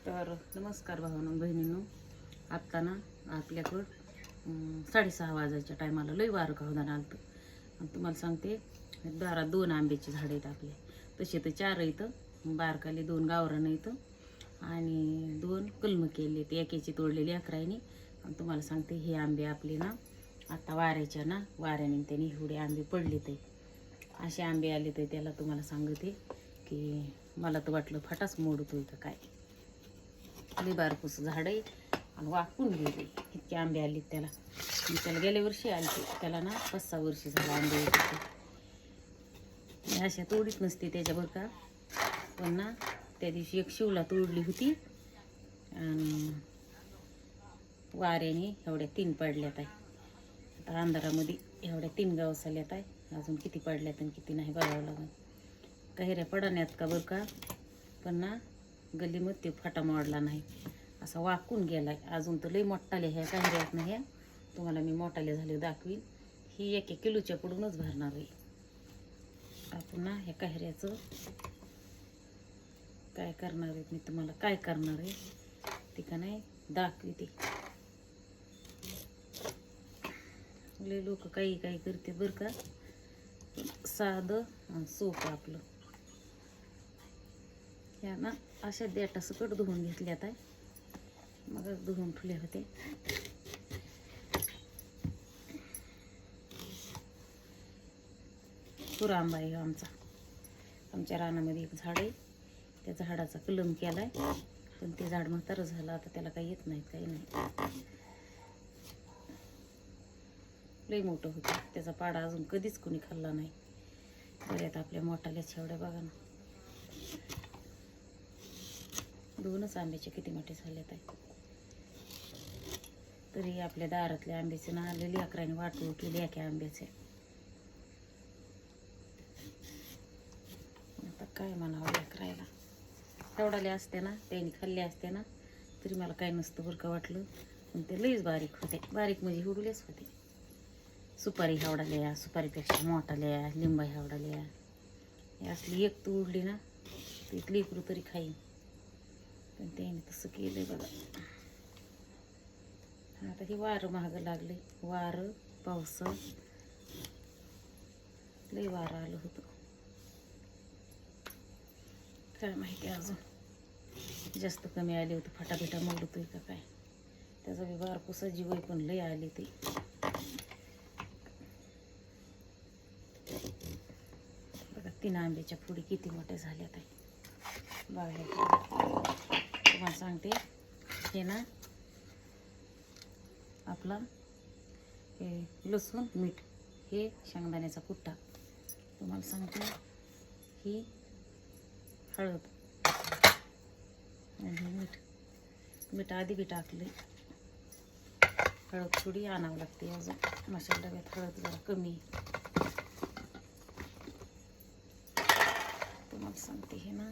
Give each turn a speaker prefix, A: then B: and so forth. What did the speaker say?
A: तर नमस्कार भावांनो बहिणींनो. आत्ता ना आपल्याकडं 6:30 वाजायच्या टायमाला लई वारं खावदान आलं आणि तुम्हाला सांगते दारात 2 आंब्याची झाडं आहेत आपले. तसे तर 4 इथं, बारकाली 2 गावरान इथं आणि 2 कलम केले ते एकेची तोडलेली अकराईनी. आणि तुम्हाला सांगते हे आंबे आपले ना आता वाऱ्याच्या ना वाऱ्यानिमित्ताने एवढे आंबे पडले ते असे आंबे आले तर त्याला तुम्हाला सांगते की मला तर वाटलं फाटाच मोडतोय का काय. लई बारकूस झाड आहे आणि वाकून गेले इतके आंबे आले त्याला. मी त्याला गेल्या वर्षी आले त्याला ना 5-6 वर्ष झालं आंबे येते. अशा तोडीत नसते त्याच्यावर का, पण ना त्या दिवशी एक शिवला तोडली होती आणि वाऱ्याने एवढ्या 3 पडल्यात आहे. आता अंधारामध्ये एवढ्या 3 गावसाल्यात आहे. अजून किती पडल्यात आणि किती नाही बघावं लागेल. कैऱ्या पडण्यात का बरं का, पण ना गल्लीमध्ये ते फाटा मोडला नाही, असा वाकून गेलाय. अजून तर लई मोठाले ह्या कैऱ्यात नाही. ह्या तुम्हाला मी मोठाले झाले दाखवीन. ही 1 किलोच्या कडूनच भरणार आहे. आपण ना ह्या कैऱ्याचं काय करणार आहे, मी तुम्हाला काय करणार आहे ते का नाही दाखवते. लई लोक काही काही करते बरं का, साधं आणि सोपं आपलं. ह्या ना अशा देटा सकट धुवून घेतल्यात आहे, मग धुवून ठेवले होते. पुरांबा आहे आमचा. आमच्या रानामध्ये एक झाड आहे, त्या झाडाचा कलम केला आहे, पण ते झाड म्हातारं झालं आता, त्याला काही येत नाही काही नाही. लई मोठं होतं, त्याचा पाडा अजून कधीच कोणी खाल्ला नाही. बऱ्यात आपल्या मोठाल्या शेवड्या बघा ना, 2च आंब्याचे किती मोठे झालेत आहे. तरी आपल्या दारातल्या आंब्याचे ना आलेली अकराने वाटू केली एका आंब्याचे. आता काय म्हणावं लेकरायला, तेवढाले असते ना त्यांनी खाल्ले असते ना तरी मला काही नसतं बरं का वाटलं. पण ते लईच बारीक होते, बारीक म्हणजे हुडलेच होते. सुपारी हावडाल्या, सुपारीपेक्षा मोठाल्या, लिंबा हावडाल्या. हे असली एक तोडली ना ती लेकरू तरी खाईन, पण त्याने तसं केलंय बघा. आता हे वारं महाग लागले, वारं पावस लई वारं आलं होतं. काय माहिती अजून जास्त कमी आले होते, फाटाफिटा मोडतोय का काय. त्याचा बी बारकुसा जीव आहे, पण लई आले ते. बघा 3 आंब्याच्या फुडी किती मोठ्या झाल्यात आहे बघा. तुम्हाला सांगते हे ना आपला हे लसूण मीठ, हे शेंगदाण्याचा कुट्टा, तुम्हाला सांगते ही हळद आणि मीठ आधी बी टाकले. हळद थोडी आणावं लागते अजून, मसाला डब्यात हळद जरा कमी. तुम्हाला सांगते हे ना